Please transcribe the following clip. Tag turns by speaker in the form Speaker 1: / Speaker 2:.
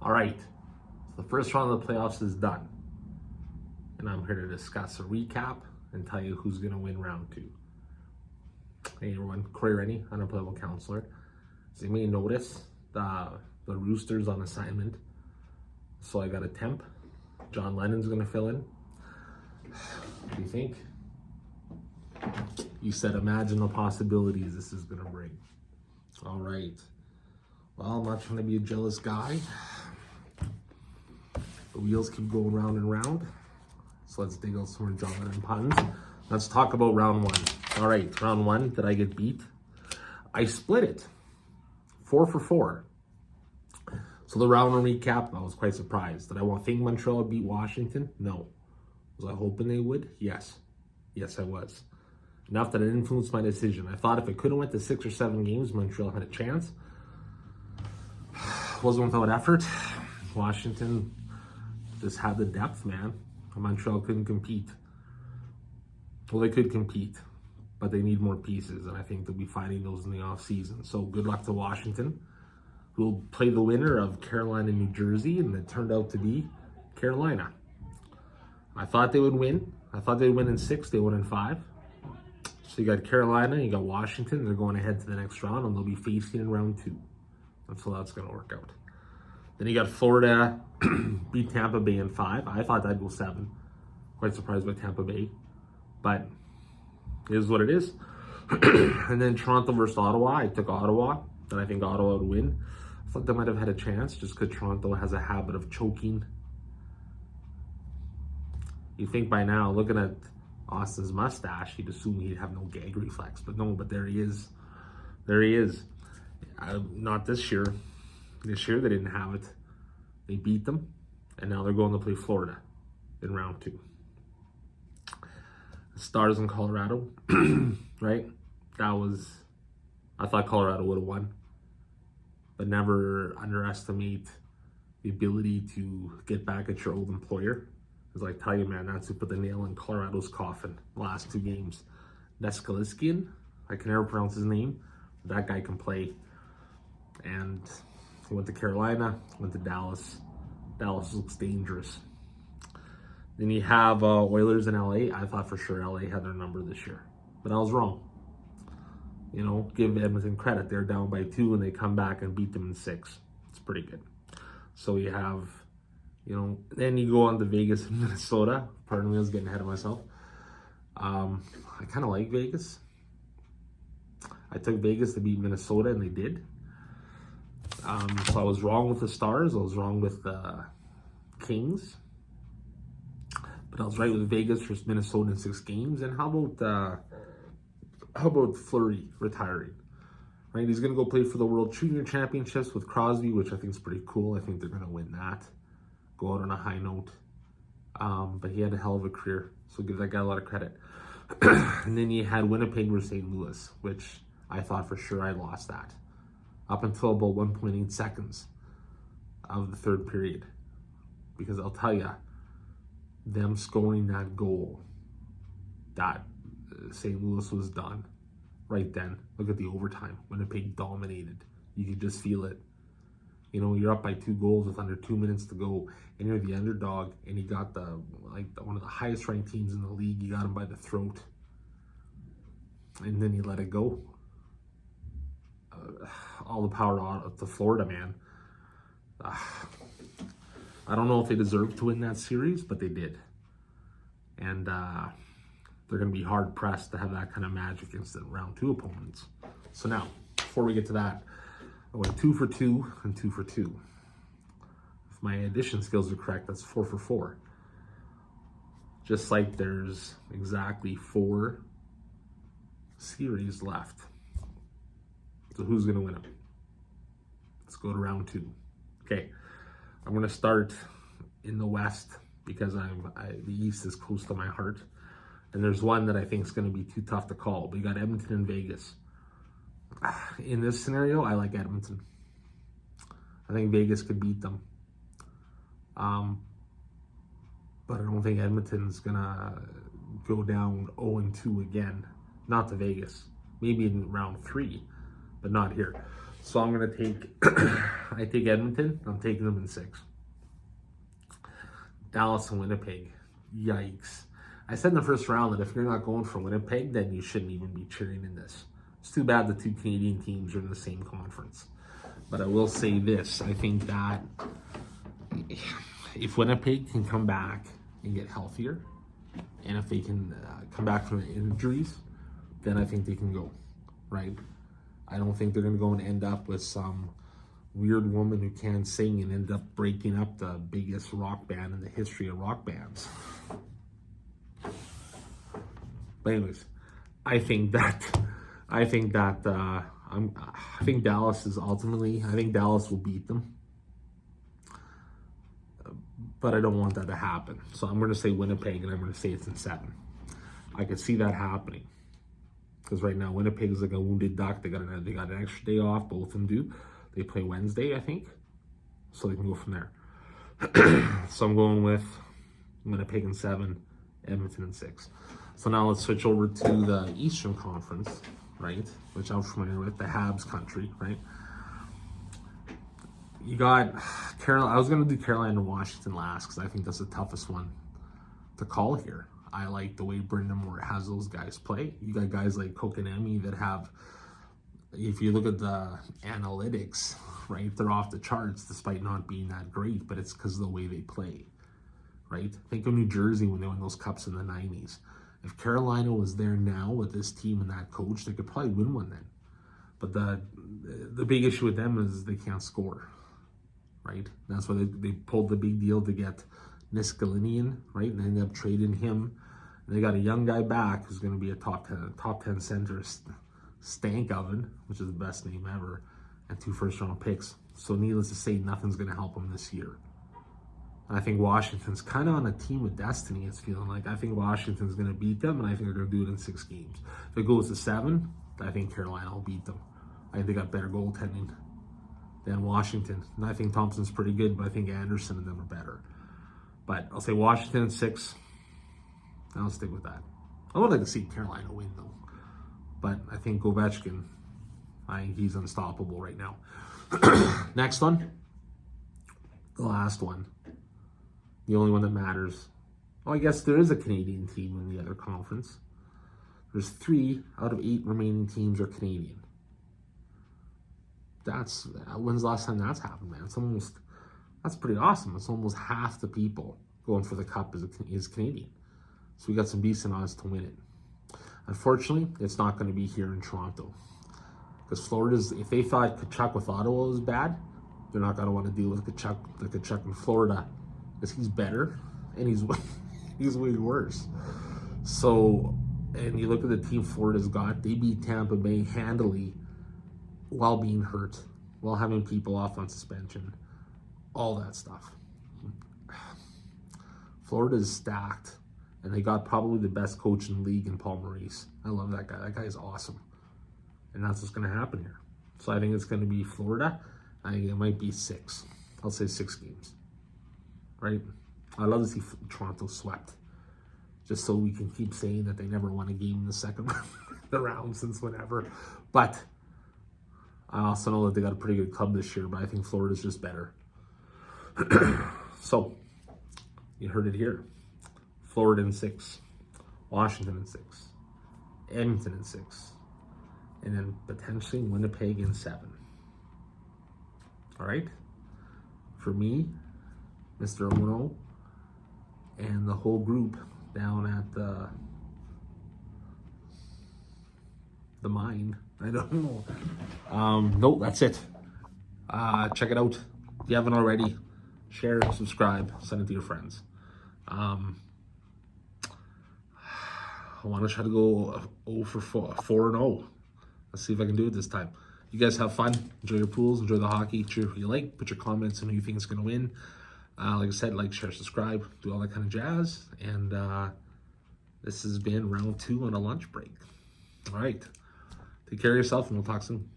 Speaker 1: All right, so the first round of the playoffs is done. And I'm here to discuss a recap and tell you who's going to win round two. Hey everyone, Corey Rennie, Unemployable Counsellor. As you may notice, the Rooster's on assignment. So I got a temp. John Lennon's going to fill in. What do you think? You said imagine the possibilities this is going to bring. All right. Well, I'm not trying to be a jealous guy. The wheels keep going round and round. So let's dig out some more John Lennon puns. Let's talk about round one. All right, round one, did I get beat? I split it. 4 for 4. So the round one recap, I was quite surprised. Did I think Montreal would beat Washington? No. Was I hoping they would? Yes. Yes, I was. Enough that it influenced my decision. I thought if it could have went to 6 or 7 games, Montreal had a chance. Wasn't without effort. Washington just had the depth, man. Montreal couldn't compete. Well, they could compete, but they need more pieces, and I think they'll be finding those in the offseason. So good luck to Washington, who will play the winner of Carolina and New Jersey, and it turned out to be Carolina. I thought they would win. I thought they'd win in 6. They won in 5. So you got Carolina, you got Washington. They're going ahead to the next round, and they'll be facing in round 2. That's how that's going to work out. Then you got Florida beat Tampa Bay in 5. I thought that'd go 7. Quite surprised by Tampa Bay. But it is what it is. And then Toronto versus Ottawa. I took Ottawa. And I think Ottawa would win. I thought they might have had a chance just because Toronto has a habit of choking. You think by now, looking at Austin's mustache, you'd assume he'd have no gag reflex. But no, but there he is. There he is. Not this year. This year they didn't have it. They beat them, and now they're going to play Florida in round 2. The Stars in Colorado, right? I thought Colorado would have won, but never underestimate the ability to get back at your old employer. Because I tell you, man, that's who put the nail in Colorado's coffin the last 2 games. Neskaliskian, I can never pronounce his name, but that guy can play. And he went to Carolina, went to Dallas. Dallas looks dangerous. Then you have Oilers in LA. I thought for sure LA had their number this year, but I was wrong. You know, give Edmonton credit. They're down by 2 and they come back and beat them in 6. It's pretty good. So you have, then you go on to Vegas and Minnesota. Pardon me, I was getting ahead of myself. I kind of like Vegas. I took Vegas to beat Minnesota and they did. So I was wrong with the Stars. I was wrong with the Kings. But I was right with Vegas versus Minnesota in 6 games. And how about Fleury retiring? Right, he's going to go play for the World Junior Championships with Crosby, which I think is pretty cool. I think they're going to win that. Go out on a high note. But he had a hell of a career, so give that guy a lot of credit. And then you had Winnipeg versus St. Louis, which I thought for sure I lost that. Up until about 1.8 seconds of the 3rd period. Because I'll tell you, them scoring that goal, that St. Louis was done right then. Look at the overtime. Winnipeg dominated. You could just feel it. You're up by 2 goals with under 2 minutes to go, and you're the underdog, and you got one of the highest ranked teams in the league. You got them by the throat, and then you let it go. All the power to Florida, man. I don't know if they deserved to win that series, but they did. And they're going to be hard-pressed to have that kind of magic against the round 2 opponents. So now, before we get to that, I went 2 for 2 and 2 for 2. If my addition skills are correct, that's 4 for 4. Just like there's exactly 4 series left. So who's going to win them? Let's go to round 2. Okay, I'm going to start in the West because the East is close to my heart. And there's one that I think is going to be too tough to call. But you got Edmonton and Vegas. In this scenario, I like Edmonton. I think Vegas could beat them. But I don't think Edmonton's going to go down 0-2 again. Not to Vegas. Maybe in round 3, but not here. So I'm going to take, I take Edmonton. I'm taking them in 6. Dallas and Winnipeg. Yikes. I said in the first round that if you're not going for Winnipeg, then you shouldn't even be cheering in this. It's too bad the 2 Canadian teams are in the same conference. But I will say this. I think that if Winnipeg can come back and get healthier, and if they can come back from the injuries, then I think they can go, right? I don't think they're going to go and end up with some weird woman who can't sing and end up breaking up the biggest rock band in the history of rock bands. But anyways, I think Dallas is ultimately, I think Dallas will beat them. But I don't want that to happen. So I'm going to say Winnipeg, and I'm going to say it's in 7. I could see that happening. Because right now, Winnipeg is like a wounded duck. They got an extra day off. Both of them do. They play Wednesday, I think. So they can go from there. So I'm going with Winnipeg in 7, Edmonton in 6. So now let's switch over to the Eastern Conference, right? Which I'm familiar with, the Habs country, right? You got Carolina. I was going to do Carolina and Washington last because I think that's the toughest one to call here. I like the way Brendan Moore has those guys play. You got guys like Kokanemi that have, if you look at the analytics, right, they're off the charts despite not being that great, but it's because of the way they play, right? Think of New Jersey when they won those cups in the 90s. If Carolina was there now with this team and that coach, they could probably win one then. But the big issue with them is they can't score, right? That's why they pulled the big deal to get Niskanen, right? And they ended up trading him. And they got a young guy back who's going to be a top 10 center, stank oven, which is the best name ever, and 2 first-round picks. So needless to say, nothing's going to help them this year. I think Washington's kind of on a team with destiny, it's feeling like. I think Washington's going to beat them, and I think they're going to do it in 6 games. If it goes to 7, I think Carolina will beat them. I think they got better goaltending than Washington. And I think Thompson's pretty good, but I think Anderson and them are better. But I'll say Washington in 6. I'll stick with that. I would like to see Carolina win, though. But I think Ovechkin, I think he's unstoppable right now. Next one. The last one. The only one that matters. Oh, I guess there is a Canadian team in the other conference. There's 3 out of 8 remaining teams are Canadian. When's the last time that's happened, man? That's pretty awesome. It's almost half the people going for the cup is Canadian. So we got some decent odds to win it. Unfortunately, it's not going to be here in Toronto. Because Florida's, if they thought Tkachuk with Ottawa was bad, they're not going to want to deal with Tkachuk in Florida. Because he's better, and he's way worse. So, and you look at the team Florida's got, they beat Tampa Bay handily while being hurt, while having people off on suspension, all that stuff. Florida's stacked, and they got probably the best coach in the league in Paul Maurice. I love that guy. That guy is awesome. And that's what's going to happen here. So I think it's going to be Florida. I think it might be 6. I'll say 6 games. Right? I love to see Toronto swept. Just so we can keep saying that they never won a game in the second round since whenever. But I also know that they got a pretty good club this year, but I think Florida's just better. So, you heard it here. Florida in 6. Washington in 6. Edmonton in 6. And then potentially Winnipeg in 7. All right? For me, Mr. Uno, and the whole group down at the mine. I don't know. No, that's it. Check it out. If you haven't already, share, subscribe, send it to your friends. I want to try to go 4-0. Let's see if I can do it this time. You guys have fun. Enjoy your pools. Enjoy the hockey. Cheer who you like. Put your comments on who you think is going to win. Like I said, like, share, subscribe. Do all that kind of jazz. And this has been round 2 on a lunch break. All right. Take care of yourself, and we'll talk soon.